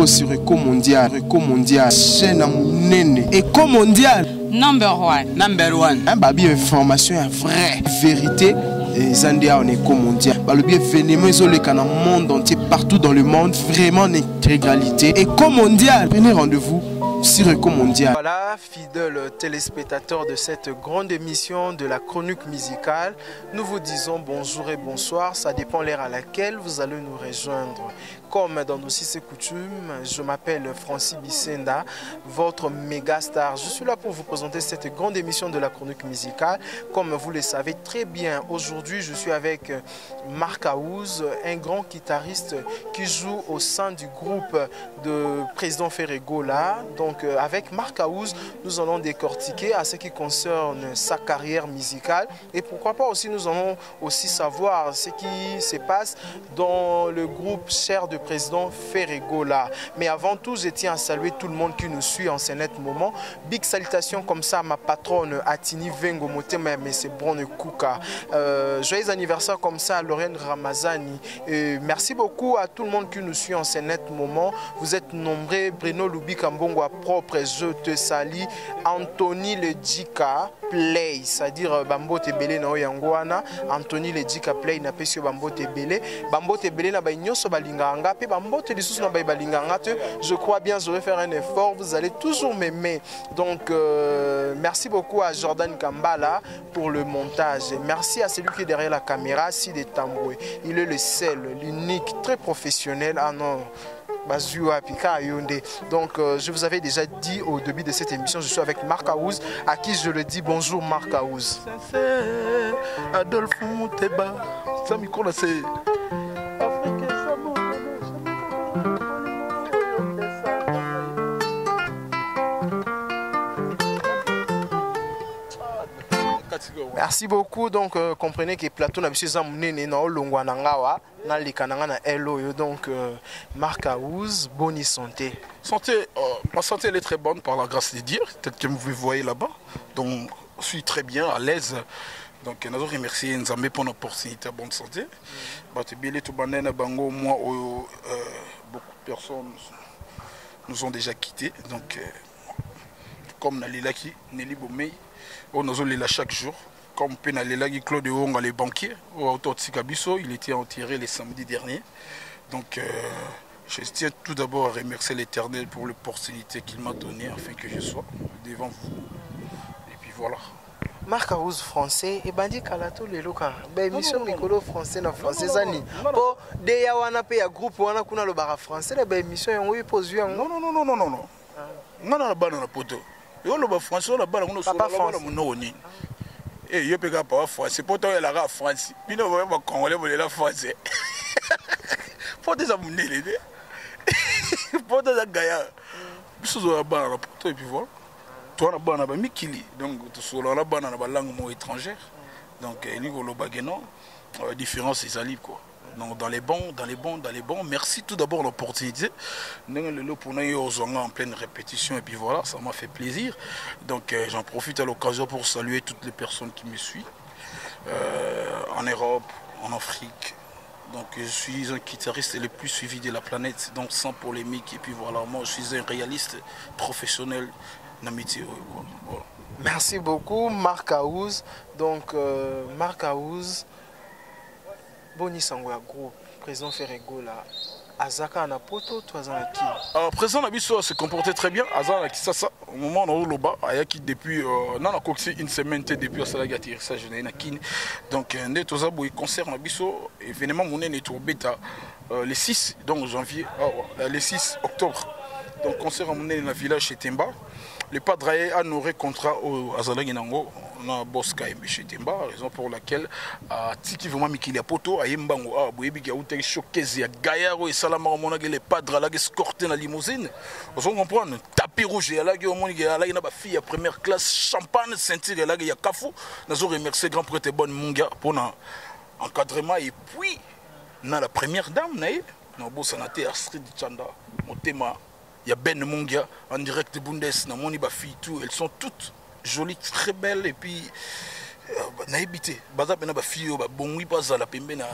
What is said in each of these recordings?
Bienvenue sur Eco Mondial. Eco Mondial, chaîne à Mounene. Eco Mondial. Number one. Number one. Un babi information vraie, vérité. Les Andia en Eco Mondial. Le bien événement dans le monde entier, partout dans le monde, vraiment en intégralité. Eco Mondial. Prenez rendez-vous sur Eco Mondial. Voilà, fidèles téléspectateurs de cette grande émission de la chronique musicale, nous vous disons bonjour et bonsoir, ça dépend l'heure à laquelle vous allez nous rejoindre. Comme dans nos six coutumes, je m'appelle Francis Bissenda, votre méga star. Je suis là pour vous présenter cette grande émission de la chronique musicale. Comme vous le savez très bien, aujourd'hui je suis avec Marc Aouz, un grand guitariste qui joue au sein du groupe de Président Ferregola. Donc avec Marc Aouz, nous allons décortiquer à ce qui concerne sa carrière musicale et pourquoi pas aussi nous allons aussi savoir ce qui se passe dans le groupe cher de Président Ferregola. Mais avant tout, je tiens à saluer tout le monde qui nous suit en ce net moment. Big salutations comme ça à ma patronne Atini Vengo Motema, mais c'est bon Kouka. Joyeux anniversaire comme ça à Lorraine Ramazani. Merci beaucoup à tout le monde qui nous suit en ce net moment. Vous êtes nombreux. Bruno Loubi Kambongo à propre, je te salue. Anthony Le Djika Play, c'est-à-dire Bambo Tebele na Oyangwana. Anthony Le Djika Play na pesio Bambo Tebele. Bambo Tebele na bainyoso balinganga. Pe Bambo Telisusu na balinganga. Je crois bien, je vais faire un effort. Vous allez toujours m'aimer. Donc, merci beaucoup à Jordan Kambala pour le montage. Merci à celui qui est derrière la caméra, Sid Tamboué. Il est le seul, l'unique, très professionnel. Ah non. Donc je vous avais déjà dit au début de cette émission, je suis avec Marc Aouz, à qui je le dis bonjour Marc Aouz. Adolphe Mouteba, ça me connaît. Merci beaucoup. Donc comprenez que plateau n'a pas amené na olongwa na ngawa na likananga na elo. Donc Marc Aouz, bonne santé. Ma santé elle est très bonne par la grâce de Dieu. Peut-être que vous voyez là-bas. Donc je suis très bien à l'aise. Donc nous remercions Nzambe pour l'opportunité de bonne santé. Beaucoup de personnes nous ont déjà quittés. Donc comme Nalilaki, Nelly Bomei, on nous a chaque jour. Comme Penalelagi Claude Onga, les banquiers, au Totikabiso, il était enterré le samedi dernier. Donc je tiens tout d'abord à remercier l'Éternel pour l'opportunité qu'il m'a donnée afin que je sois devant vous. Et puis voilà. Marc Aouz français et bandi kalato le loka. Ben mission mikolo français na français zani. Po de ya wana pe ya groupe wana kuna lo bara français ben mission yango pose yango. Non. Non na bana na poto. Yo lo ba français la bana kuna so la bana mononi. Et je peux pas français. Pourtant il a la France. Puis nous voyons congolais voler la français. Pour des amounés les deux. Pour des gaillards. Bisous la bana na poto et puis voilà. Toi la bana ba mikili. Donc tu sur la bana na langue étrangère. Donc il y a différence des alibes quoi. Donc dans les bons. Merci tout d'abord l'opportunité. Nous en pleine répétition et puis voilà, ça m'a fait plaisir. Donc j'en profite à l'occasion pour saluer toutes les personnes qui me suivent en Europe, en Afrique. Donc je suis un guitariste le plus suivi de la planète, donc sans polémique. Et puis voilà, moi je suis un réaliste professionnel d'amitié. Voilà. Merci beaucoup Marc Aouz. Donc Marc Aouz. Boni Sangwa groupe, Président Ferregola, Azaka na poto, toi qui. Président Nabiso se comportait très bien. Azaka qui ça au moment où on loba, ayaki depuis non la coxi une semaine depuis à Salagati ça je n'ai na kin. Donc né toza boy concert Nabiso événement moné ne tour bêta le 6 donc janvier le 6 octobre. Donc concert moné dans le village chez Temba. Le padre a honoré contrat au Azalagi Nango. On a Bosca et chez Temba, raison pour laquelle Tiki vraiment Mikili a poto a Yembango a Boyebi qui a outé choqué ya Gaillaro et Salama Mona les padres là qui escorté la limousine. Vous comprenez tapis rouge et là qui au monde il y a une fille à première classe champagne ceinture là il y a Kafou. Nous remercier grand prêtre bonne Munga pour l'encadrement et puis dans la première dame naïe dans beau sénateur Astrid Chanda Motema il y a Ben Munga en direct de Bundes dans mon fille tout elles sont toutes jolies, très belles et puis naïbité. Baza bena ba fille ba bon oui pas la pembe na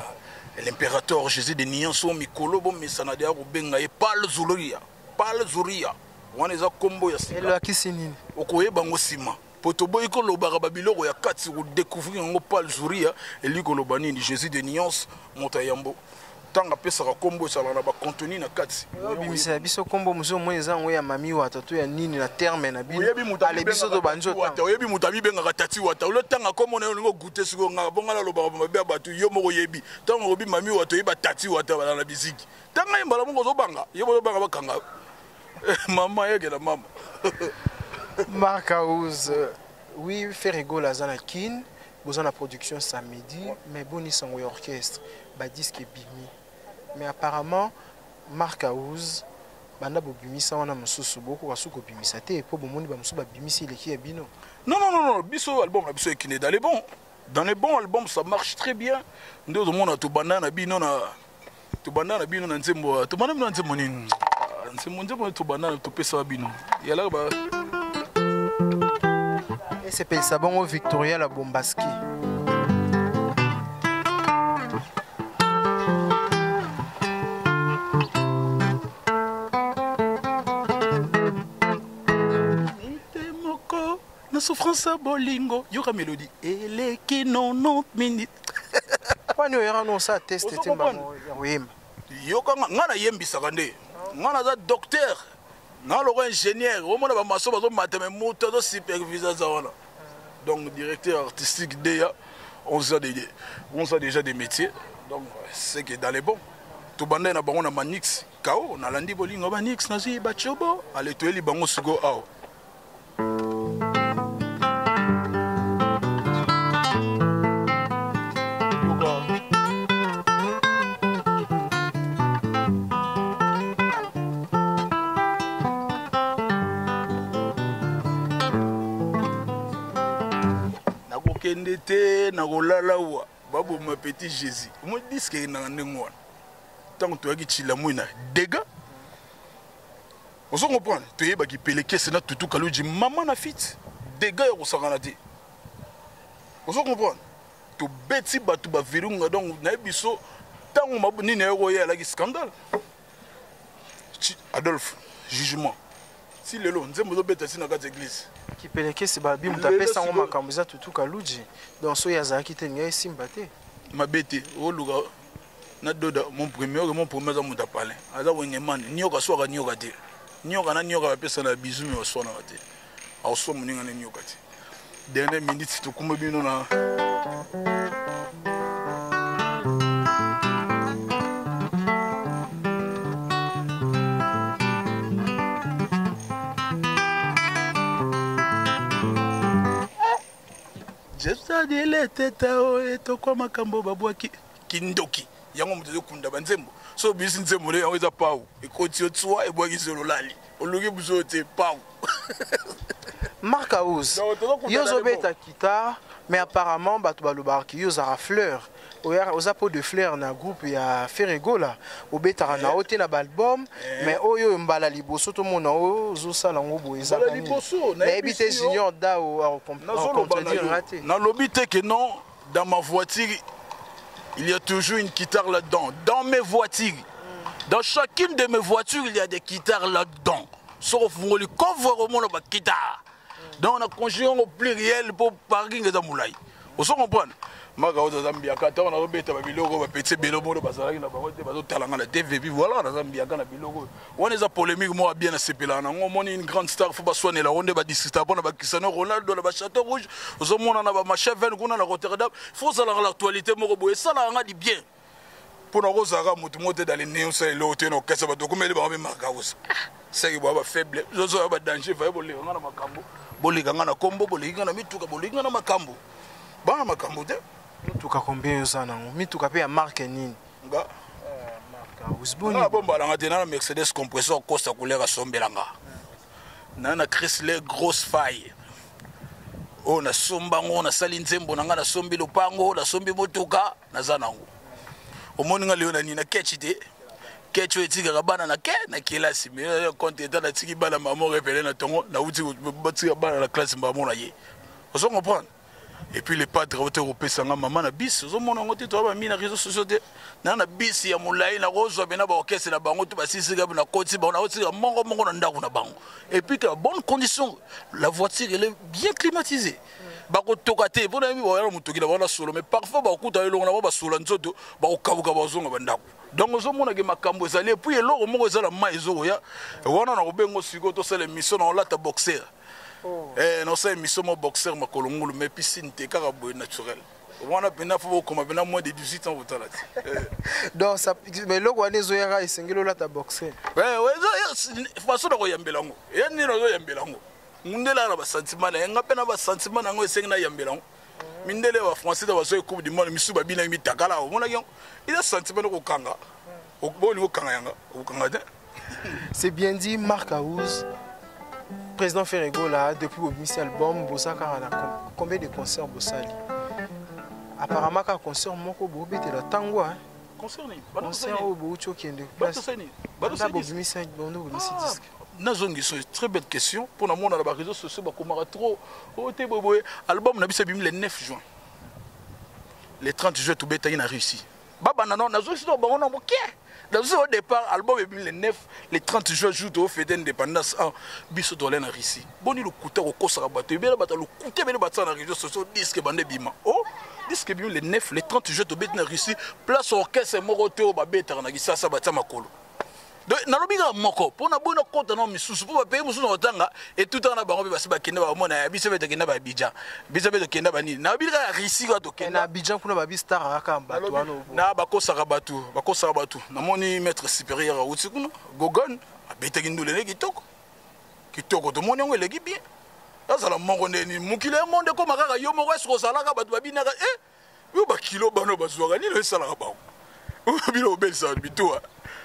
l'impérateur Jésus de Nianso Mikolo bon mais ça n'a d'ailleurs benga et pas le zoloria. Pal Zuria. Wana eza kombo ya sika. Elo akisi nini? Okoyeba ngo sima. Poto boy ko lobaka babiloko ya kati ko découvrir ngo Pal Zuria eli ko lobani ni Jésus de Nyons Montayambo. Tanga pesa ka kombo sala na ba contenu na kati. Bimisa biso kombo muzo mo eza ngo ya mami wata to ya nini na terme na bino. Ale biso to banjo ta. Oyebi mutabi benga ka tati wata. Lo tanga kombo na ngo goûter siko nga bonga la lobaka mabe batu yo moko yebi. Tanga obi mami wata yeba tati wata bana na biziki. Tanga yembala mongo zo banga. Yebo banga bakanga. Maman yeke na mama. Marcaouz, oui, Ferrego la Zanakin, besoin de la production samedi, mais bon, ils sont au orchestre, bah disque bimi. Mais apparemment, Marcaouz, banda bobimi ça on a mususu beaucoup à souko bimi ça te pour bon monde ba musuba bimi si le qui est bino. Non, biso album la biso qui est dans les bons. Dans les bons albums ça marche très bien. Ndo tout monde a tout banana bino na tout banana bino na nzembo, tout banana na nzembo nini. C'est mon dieu pour tout banana tout pesa bino. Ya là ba et c'est payé ça bon au Victoria la Bombaski. na souffrance à bolingo yoka mélodie et les qui 90 minutes. Pas nous yera non ça test était maman yemba. Yoka ngana yembisaka nde. Ngana za docteur. Ngana lo ingénieur, au mona ba maso bazo mateme moto do superviseur za wana. Donc directeur artistique déjà on a déjà des métiers. Donc c'est que dans les bons tout bandé na bango na manix kao na landi bolingo manix na zi ba chobo ale to eli bango sugo ao. Kendete na kolala wa babu ma petit Jésus mo disque na ngwana tant to yaki chila mwina dega oso comprendre to yeba ki peleke sena tutu kaluji mama na fit dega ya kosangana te oso comprendre to beti batu ba virunga donc na biso tango mabuni na yoko ya la ki scandale Adolphe jugement si lelo nzembo zo beta sina kati église qui peleke se babi mutapesa ngo makambo za tutu kaluji donc so ya zaki te ngai simba te mabete o luga na doda mon premier za mutapale aza wengemani nyoka swaka nyoka te nyoka na nyoka bapesa na bizu mi osona te aso muninga na nyoka te dernière minute to kuma bino na Jesa dile teta o eto kwa makambo babwaki kindoki yango mutu kunda banzembo so bisi nzembo le yango za pau ekoti otswa ebwaki zolo lali oluki buzo te pau Marcaouz yozo beta kita mais apparemment batu balobaki yoza ra fleur aux apôts de fleurs na groupe ya Ferrego là au beta na ote na album mais oyo mbala liboso to mona o zo sala ngo boeza na liboso na ebite junior da o contredire raté na lobite que non dans ma voiture il y a toujours une guitare là-dedans dans mes voitures dans chacune de mes voitures il y a des guitares là-dedans sauf on le cover au monde ba guitare donc on a conjugué au pluriel pour parking za moulay on se comprend maka oza Zambia kata on a robeta ba biloko ba petit belomo ba salaki na bango te bazo talanga na TV voilà na Zambia kana biloko on est a polémique moi bien à sepela na ngomoni une grande star faut ba soigner la ronde ba district bona ba Cristiano Ronaldo na ba Château Rouge ozo mona na ba Macheven kuna na Rotterdam faut ça l'actualité moko boye ça la nga di bien pour na rozaka mutu mote dans les néons ça le hôtel no kasa ba dokumeli ba marka osa c'est que ba faible zozo ba danger fa bolinga na makambo bolinga na kombo bolinga na mituka bolinga na makambo bana makambo te mituka combien yosana mituka pe ya marque nini nga marque usboni na bomba la ngate na Mercedes compresseur Costa couleur sombelanga na Chrysler grosse faille on a sombango na sali nzembo na nga na sombi lopango na sombi motuka na zanango omoni nga leo na nina ketchite ketcho etika bana na ke na kilasi mais compte état na tiki bana maman révélé na tongo na uti batika bana na classe maman na ye on se comprend Et puis les padres européens sanga maman na bis zo mona ngote to ba mina réseaux sociaux de na bis ya mulai na rozo bena ba orchestre na bango to ba sisika na koti ba na oti mongo na ndako na bango. Et puis à bonne condition, la voiture elle est bien climatisée. Ba ko tokate bona mi ba mutoki na bona solo mais parfois ba kuta elongo na ba solo nzoto ba ko kabuka ba zonga ba ndako. Donc zo mona ke makambo ezali et puis eloko moko ezala mai zo ya wana na ko bengo siko to sele mission na lata boxer. Non, c'est une mission de boxeur, mais piscine, c'est naturel. On a moins de 18 ans. Donc, mais là, on est zoyara et singelo là, ta boxer. Oui, façon de yambelango. Et y a un yambelango. Mundela na sentiment, y a un sentiment nango esengna yambelango. Mindele wa français da baso coupe du monde misu babina mi takala. Mona yon. Il a sentiment ko kanga. Au bon niveau kanga yanga, au kanga. C'est bien dit, Marc Aouz. Président Ferrego là, depuis le premier album, combien de concerts Bossali? Apparemment, quand concert, mon cobo était le tango. Concert au bout qui est de place. Très belle question. Pour nous, on a des réseaux sociaux, on a trop. L'album, on a vu le 9 juin. Le 30 juin, tout le monde a réussi. Baba, non, on a vu au départ, l'album est le 9, le 30 juin, jour de fête d'indépendance en Bissau de l'En Russie. Bon, il a coûté au Kosovo, il a coûté dans la région sociale, disque bandé bima. Oh, disque le 9, le 30 juin, de en Russie, place orchestre Moroto, Babeta, Nagisa, Sabata Makolo. Donc, dans le bilan moko, pour na bonne compte non misusu, pour payer musu no tanga et tout en abango ba seba kenda ba mona bisabe to kenda ba Abidjan. Bisabe to kenda ba ni. Na bilga risi ga to kenda. Na Abidjan kuna ba bistar aka mbatu wana. Na ba ko sarabatu, ba ko sarabatu. Na moni maître supérieur a uti kuna. Gogon, abeta kindule ne kitoko. Kitoko to moni ngo legi bien. Ça la mongo ni mukile monde ko makaka yo mo wesko salaka ba babina yo ba kilo bano ba zuwa ni le salaka ba. O bilo bel sa bitoa.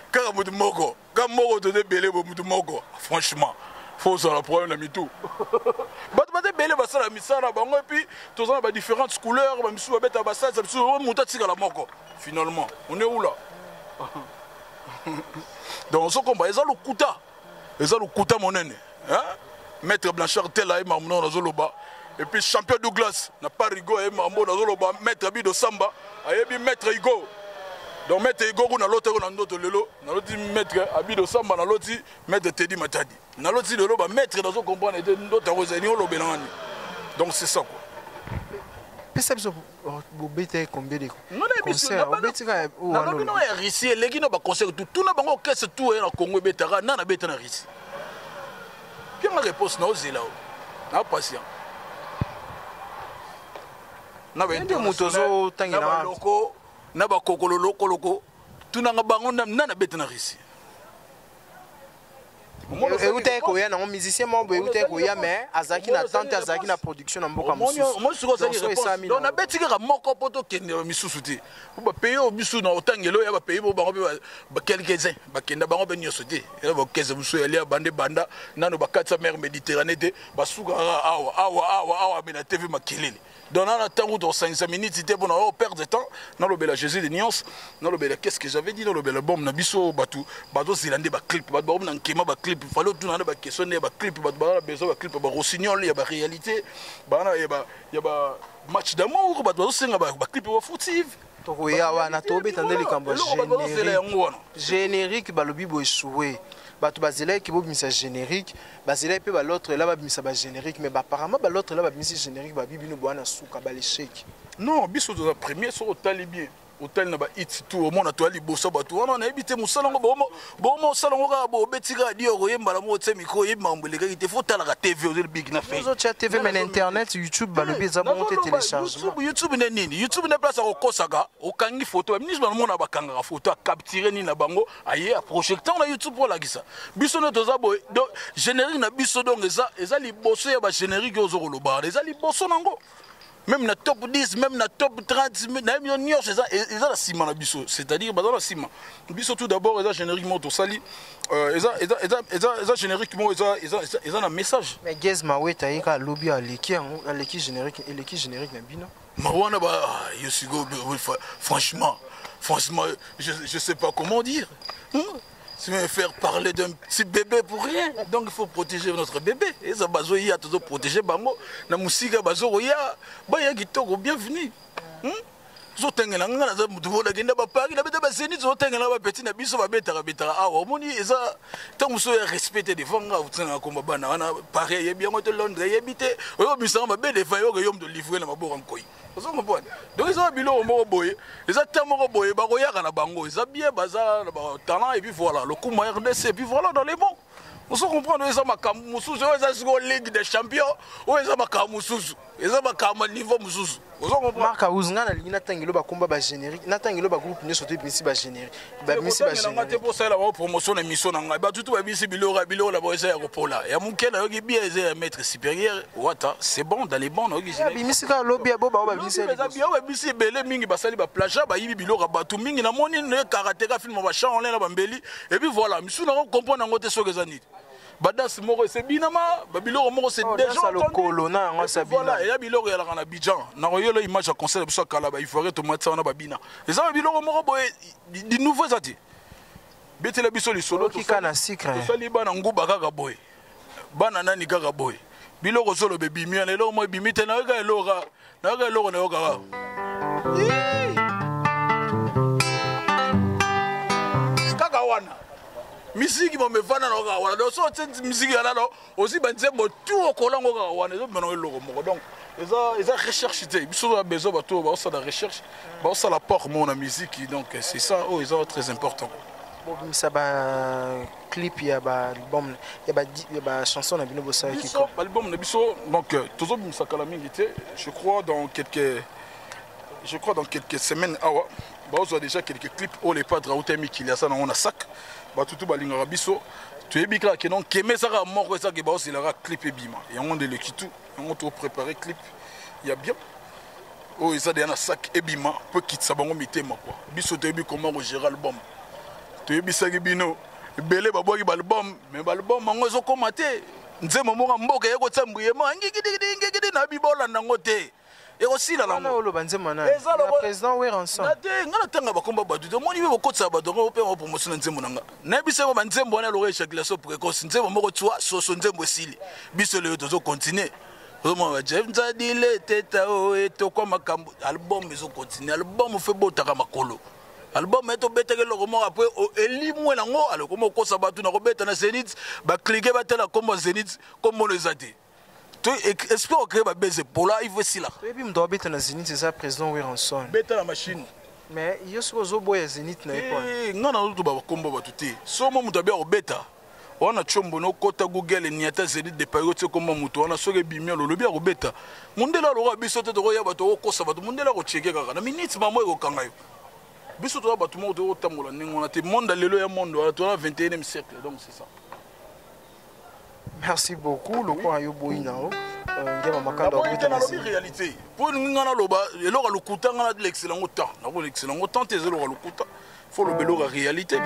Quand vous mogo, quand mogo de belé vous mogo, franchement, faut ça la problème la mitou. Bah belé bah ça la misara bah et puis tous en différentes couleurs, bah misou bête à bassa, ça misou on monte à la mogo. Finalement, on est où là? Donc ce combat, ils ont le kuta mon nene, hein? Maître Blanchard tel là et Mamnon dans Zoloba. Et puis champion Douglas, n'a pas rigo et Mambo dans Zoloba, maître Bido Samba, et maître Igo. Donc maître Igor na l'autre on a notre lelo, na l'autre maître Abido Samba na l'autre maître Teddy Matadi. Na l'autre lelo ba maître dans son comprendre de notre rosani au lobelani. Donc c'est ça quoi. Perception bo bete combien de concerts au betika ou na no ya risi legi no ba concert tout na bango kese tout na Congo betara na beta na risi. Qui ma réponse na ozela na patient. Na bete mutozo tangina loko na ba kokolo loko tunanga bango na beta na risi. Et où t'es quoi na musicien mo où t'es quoi mais azaki na tante azaki na production na mboka mususu. Moi je crois ça réponse. Donc na beti ka moko poto kende misusu te. Ba payer au bisu na otangelo ya ba payer bo bango ba quelques-uns ba kenda bango ben nyoso te. Ya ba keze musu ya bande banda nano ba katsa mer Méditerranée te ba suka awa mais na TV makelele. Donc on a temps de 5 minutes c'était pour nous perdre de temps dans le bel Jésus de nuances dans le bel qu'est-ce que j'avais dit dans le bel album na biso batu bato zilande ba clip ba na nkema ba clip fallait tout na ba questionner ba clip ba besoin ba clip ba rossignol ya ba réalité ba na ya ba match d'amour ba senga ba clip ba furtive to ya wana to betandeli kambo générique ba lobi bo échoué bato bazela qui bobimisa générique bazela pe ba l'autre là babimisa ba générique mais apparemment ba l'autre là babimisa générique ba bibino bwana suka ba l'échec non biso de la première sur hôtel bien hôtel na ba hit tout au monde to ali boso bato on a évité musalango bomo salongo ka bo betika dio ko yemba la mo tse micro yemba mbele ka ite faut tala ka TV au big na fait nous autres TV mais internet YouTube ba lobi za monter téléchargement YouTube ne nini YouTube ne place ko kosaka o kangi photo ministre ba mona ba kanga photo a capturer ni na bango aye a projecteur na YouTube pour la gisa biso ne toza bo générique na biso donc eza li boso ya ba générique ozo ko loba eza li boso nango. Même na top 10, même na top 30, même la cima na biso, c'est-à-dire dans la cima. Biso tout d'abord, ils ont génériquement tout sali, ils ont génériquement ils ont un message. Mais Gez Mawe taïka lobby à l'équipe générique et l'équipe générique na bino. Mawana ba Yosigo franchement, je sais pas comment dire. Tu veux faire parler d'un petit bébé pour rien. Donc il faut protéger notre bébé. Et ça, il y a toujours protéger bango. Na musique bazo ya, ba ya kitoko bienvenue. Zotengela ngana za mutu vola kenda ba pari na beta ba zeni zotengela ba petit na biso ba betara betara awa moni eza tangu so ya respecter devant nga utsenga ko bana wana pareil ye bien ngoto Londres ye bité oyo bisanga ba be defa yo yom de livrer na maboko nkoi. Ozo comprendre. Donc ils ont bilo moko boye, ils ont tellement boye ba koyaka na bango, ils ont bien bazar ba talent et puis voilà, le coup RDC et puis voilà dans les bons. On se comprend, ils ont ma Kamoussous, ils ont Ligue des Champions, ils ont ma Kamoussous, ils ont ma niveau Moussous. Marc Aouzna, il n'a pas de combat générique, il n'a pas de groupe, il n'a pas de générique. Il n'a pas de promotion de mission, il n'a pas de maître supérieur. C'est bon, dans les bons. Et puis voilà, Badas moko c'est binama, babilo moko c'est déjà colonna voilà, et babilo ya la Abidjan. Na royolo image à concert biso kala ba ivoire tomate na babina. Et ça babilo moko boye di nouveaux ati. Betela biso li solo to kana secret. To sali bana nguba kaka boye. Bana nani kaka boye. Biloko solo be bimia lelo mo bimite na ga elora. Na ga elora na yoka. Kaka wana. Musique me fana no ga wana do so tenti musique ya là aussi ben nzembo tout au kolango ga wana zo meno eloko moko donc eza recherche te biso a besoin ba to ba ça la recherche ba ça la porte mon musique donc c'est ça oh ils sont très important bon ça ba clip ya ba album ya ba chanson na bino bossa qui ko album na biso donc toujours bim sakala mingi te je crois dans quelques semaines awa ba on a déjà quelques clips oh les padres outemi qu'il y a ça on a sac batutu balingaka biso toyebika ke non keme saka moko esaki baosilaka clip ebima yango nde leki tu yango topréparé clip ya bien oyo eza deya na sac ebima mpo ekitisa bango mitema kua biso toyebi comment kogérer album toyebisaki bino ebele babwaki baalbum mais baalbum yango ezokoma te nzembo moko mboka ye kotia mbuyema ngikidikidikidi na bibolanda yango te et aussi la le président Weranson ngana tanga bakomba badu to moni be bokotsa badu ngo pe promotion nzembo nanga na biso ba nzembo na lore éjaculation précoce nzembo moko twa soso nzembo esili biso le tozo continuer vraiment ba Jeff Nzadile teta o eto kwa makambo album ezo continuer album fait botaka makolo album eto beteke loko moko après elimwe nango aloko moko kosa batu na kobeta na Zenith ba cliquer ba tela kombo Zenith comme on les a dit. Espère que baiser pour là il veut si là. Et puis me doit bêter dans Zenith c'est ça président Weranson. Bêter la machine. Mais il y a ce que boy Zenith na pas. Non non tout ba combo ba tuté. So mo mutabia obeta. On a chombo no kota Google ni ata Zenith de payote comme muto on a so bimia lo lobia obeta. Mundela lo biso te to ya bato ko sa bato mundela ko cheke kaka na minute mamo ko kanga yo. Biso to bato mo to tambola ngona te monde lelo ya monde to 21e siècle donc c'est ça. Merci beaucoup. Le point est bon. Il y a une réalité. Pour nous, il y a l'excellent temps. L'excellent temps, il faut le réalité.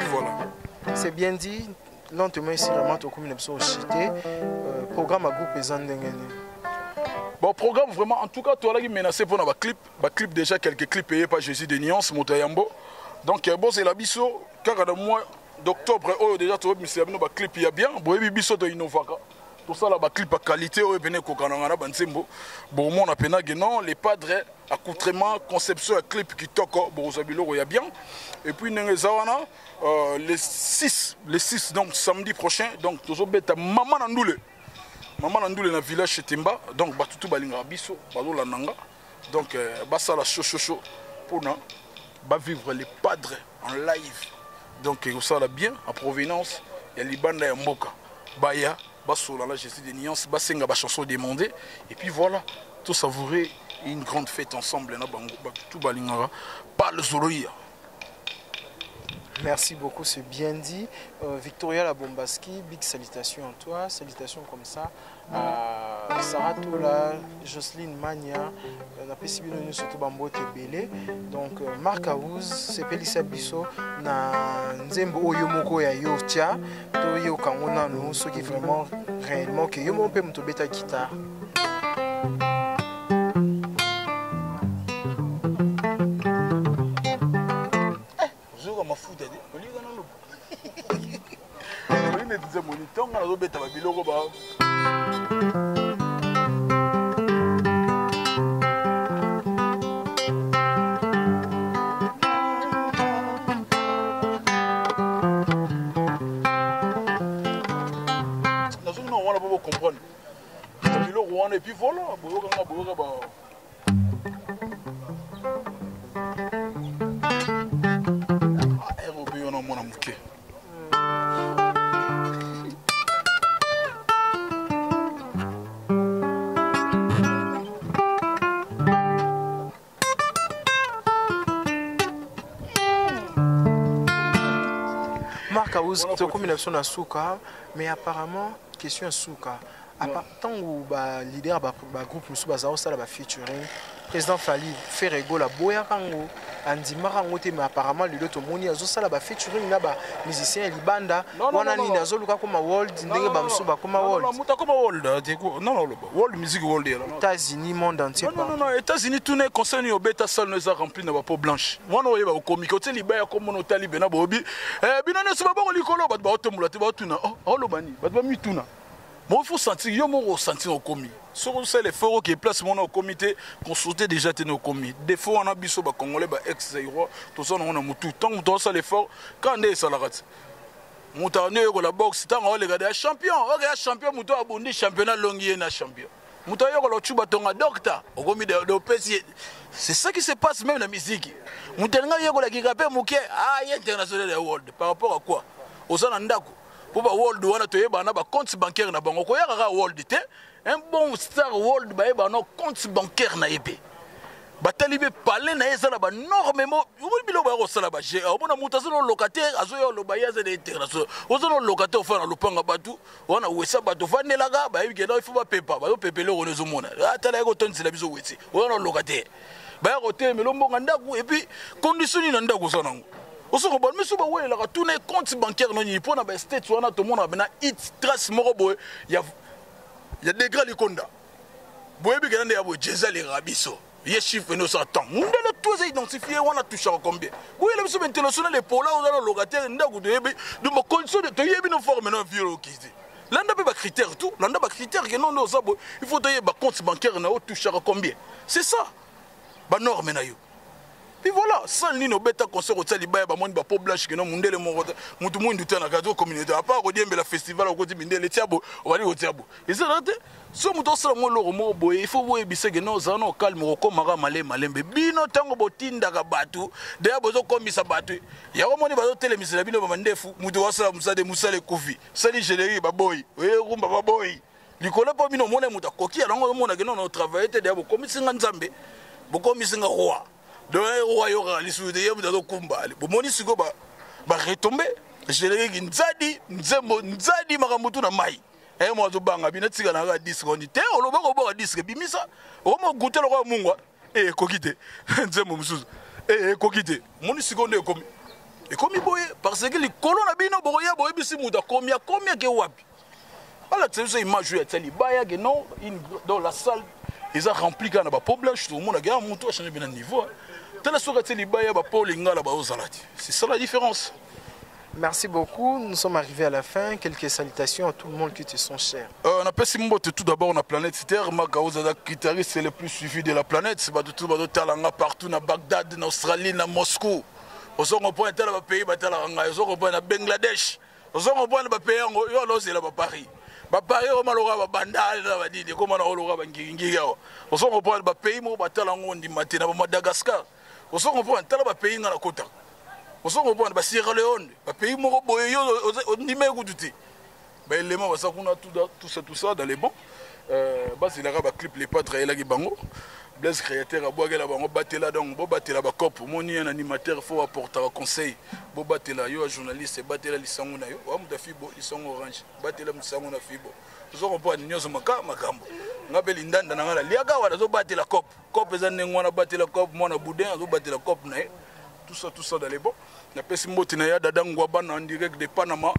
C'est bien dit. Lentement, ici, vraiment, tout comme nous avons programme à groupe et bon, programme vraiment, en tout cas, tu as menacé pour un clip. Clip déjà, quelques clips payés par Jésus de Nuance, Moutayambo. Donc, bon, c'est la biso. Car dans le mois d'octobre, oh, déjà, tu vois, c'est un clip, il y a bien. Bon, et biso de Innovaka. Tout ça, là, clip à qualité, oh, et bien, Kokanangana, Bansembo. Bon, on a peine non, les padres, accoutrement, conception, clip qui toque, bon, il y a bien. Et puis, les 6, donc samedi prochain, donc, toujours bête, Maman Nandoule. Maman Nandoule dans le village chez Timba, donc, Batutu Balinga Biso, Balo Lananga. Donc, Bassa la chaud, pour nous, vivre les padres en live. Donc, ça va bien, en provenance, il y a Libanda et Mboka. Baya, Bassola, là, j'essaie de nuances, Bassenga, chanson demandée. Et puis voilà, tout savourer une grande fête ensemble. Tout Balingara, pas le Zoroïa. Merci beaucoup, c'est bien dit. Victoria Labombaski, big salutations à toi, salutations comme ça à Sarah Tola, Jocelyne Mania, na Pesibino surtout Bambote Belé. Donc Marc Aouz, c'est Pelissa Bisso, na Nzembo Oyomoko ya Yotia, Toyo Kangona no, ce qui vraiment réellement que Yomo peut me tomber ta guitare. bazo beta ba biloko ba comprendre. Et puis voilà, Marc Aouz, tu as combinaison à Souka, mais apparemment, question à Souka. Tant que le leader du groupe nous a featuring, président Fali fait rigoler boya kango andima kango te mais apparemment le autre moni azo sala ba featuring na ba musicien libanda wana ni nazo luka comme world ndenge ba msuba comme world muta comme world non world music world États-Unis monde entier non États-Unis tout ne concerne au beta salle nous a rempli na ba peau blanche wana oyeba ko comique te libaya comme on tali bena bobi binane se ba ba likolo ba ba otomula te ba tuna oh lo bani ba ba mituna. Moi, il faut sentir, il faut sentir au commis. Sur les forts qui placent mon au comité, consulter déjà tes commis. Des fois, on a biso ba congolais ba ex-zaïrois, tout ça on a mutu. Tant que ça les forts, quand on est ça la rate. Moutane ko la boxe, tant on regarde champion, regarde champion muto abondi championnat longier na champion. Moutayo ko la chuba tonga docteur, au commis de PC. C'est ça qui se passe même dans la musique. Moutanga yeko la kikape muke, ah international de world par rapport à quoi? Osana ndako. Pour ba world wana to yeba na ba compte bancaire na bango ko yaka world te un bon star world ba yeba no compte bancaire na yebe batali be parler na yeza ba normalement ubi bilo ba ko sala ba je obona mutazo locataire azo yo lo ba yeza de international ozo no locataire fa na lupanga batu wana wesa batu vanela ga ba yebi ke na ifu ba pepa ba yo pepele ko nezo mona atala ko tonzi la biso wetse wana locataire ba ko te melombo nganda ku et puis condition ni nda ko sanango. Aussi, on va me tous les comptes bancaires non pour na state wana tout le monde a it trace moko boy il y a des grands likonda boy bi ganda ya boy jeza les rabiso ye chiffre no ça temps monde le tous identifier wana touche à combien oui le monsieur international les pola on a le locataire ndaku de yebi de ma condition de to yebi no forme no violo kizi landa ba critère tout landa ba critère que non ça boy il faut tailler ba compte bancaire na touche à combien c'est ça ba norme na yo. Puis voilà, sans l'ino bêta concert au Taliban, bah moi bah pour blanche que non mundele mon mutu mundu tana kazo communauté à part redien la festival au côté mindele tiabo on va aller au tiabo et ça là so muto sala mo loro mo boy il faut boy bisege no zano calme ko mara malembe bino tango botinda ka batu de bozo komisa batu ya ko moni bazo télémisela bino ba ndefu mutu wasala musade musale kofi sali générie ba boy rumba ba boy likolo po bino mona muta koki alongo mona que non no travailler te de bo komisinga nzambe bo komisinga roi. De royaume les soudés de combat bon monisigo ba retomber je l'ai nzadi makamutu na mai moi zo banga bina tika na 10 secondes te oloba ko ba 10 bimisa o mo goutelo ko mungwa kokite nzembo musuzu kokite monisigo ne komi et komi boye parce que les colons na bino boya boye bisi muta combien ke wapi voilà c'est image ya tali baya que non dans la salle ils ont rempli quand ba problème tout le monde a gagné monto a changé bien niveau. C'est ça la différence. Merci beaucoup. Nous sommes arrivés à la fin. Quelques salutations à tout le monde qui te sont chers. On appelle Simbo tout d'abord on a planète Terre. Magaouza guitariste c'est le plus suivi de la planète. C'est pas tout talanga partout na Bagdad, en Australie, na Moscou. Au son on point tel pays batalanga, au son on point na Bangladesh. Au son on point na pays yo là c'est là Paris. Ba Paris au malora ba bandal na ba didi comme na olora ba ngingi yawa. Au son on point ba pays mo batalanga on di matina ba Madagascar. On se comprend, tel ba pays na kota. On se comprend, ba Sierra Leone, ba pays moko boyo on numéro douté. Ba élément ba ça qu'on a tout ça dans les bons. Ba c'est la ba clip les pas travailler la bango. Blaise créateur a boire la bango batela donc bo batela ba cop moni un animateur faut apporter un conseil. Bo batela yo journaliste batela lisango na yo. Wa muta fibo lisango orange. Batela lisango na fibo. On se comprend nyozo makambo. Ngabeli ndanda na ngala liaka wala zo batela cop. Cop eza nengwana batela cop mona boudin zo batela cop na tout ça dans les bons. Na pesi mbote na ya dadangwa bana en direct de Panama.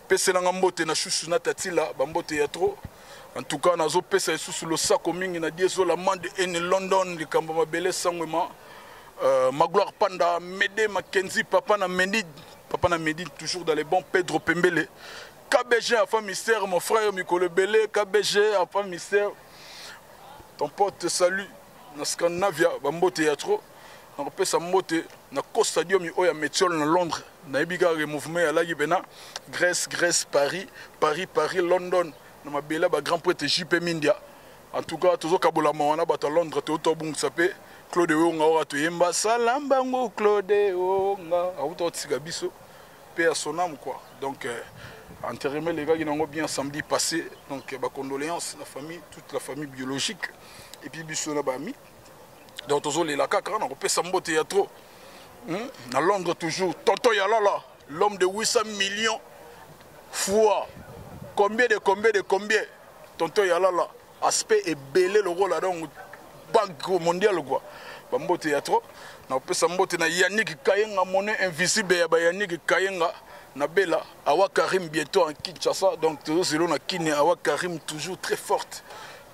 Pesi na mbote na chouchou na tatila ba mbote ya trop. En tout cas nazo pesa sous le sac mingi na dieso la mande en London de kamba mabele sangwema. Magloire Panda, Médé Mackenzie, Papa na Medi toujours dans les bons, Pedro Pembele. KBG, enfant mystère, mon frère Mikolo Belé, KBG, enfant mystère. Ton pote te salue. Na Scandinavia, Bambo Théâtre. On repère sa moto. Na Costadium, Oya Métiol, dans Londres. Na Ibiga, mouvement à la Gibena. Grèce, Paris, London. Na Mabela, grand prêtre JP Mindia. En tout cas, toujours Kabola Moana, à Londres, tu es au bon sapé. Claude Onga, tu es Yemba, Salambango, Claude Onga. Auto Tsigabiso, paix à son âme, quoi. Donc, enterrement, les gars, ils ont bien samedi passé. Donc, condoléances, la famille, toute la famille biologique. Et puis, Bissona Bami. Donc, toujours les lacs, on peut Sambo Théâtre. À Londres, toujours. Tonton Yalala, l'homme de 800 millions fois. Combien Tonton Yalala. Aspect est belé le rôle là-dedans, banque mondiale quoi. Bambo théâtre, na pesa mbote na Yannick Kayenga monnaie invisible ya Yannick Kayenga na Bella Awa Karim bientôt en Kinshasa donc toujours selon na Kine Awa Karim toujours très forte.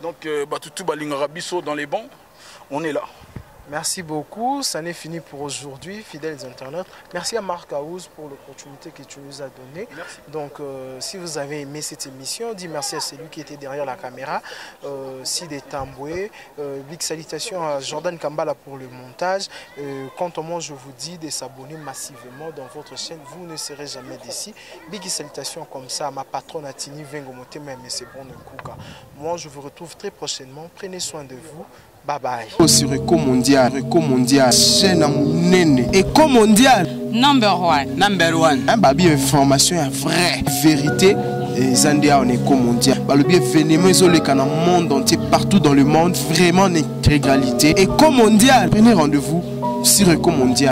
Donc batutu balinga biso dans les bons, on est là. Merci beaucoup, ça n'est fini pour aujourd'hui, fidèles internautes. Merci à Marc Aouz pour l'opportunité que tu nous as donnée. Donc, si vous avez aimé cette émission, dis merci à celui qui était derrière la caméra, Sid Tamboué. Big salutations à Jordan Kambala pour le montage. Quant à moi, je vous dis de s'abonner massivement dans votre chaîne, vous ne serez jamais déçus. Big salutations comme ça à ma patronne Atini Vengomote, mais c'est bon de Kouka. Moi, je vous retrouve très prochainement. Prenez soin de vous. Bye bye. Aussi Eco Mondial, chaîne Mounene. Eco Mondial. Number one. Un babi information est vraie, vérité. Et Zandia en Eco Mondial. Le bien événement isolé dans le monde entier, partout dans le monde, vraiment une intégralité. Eco Mondial. Prenez rendez-vous sur Eco Mondial.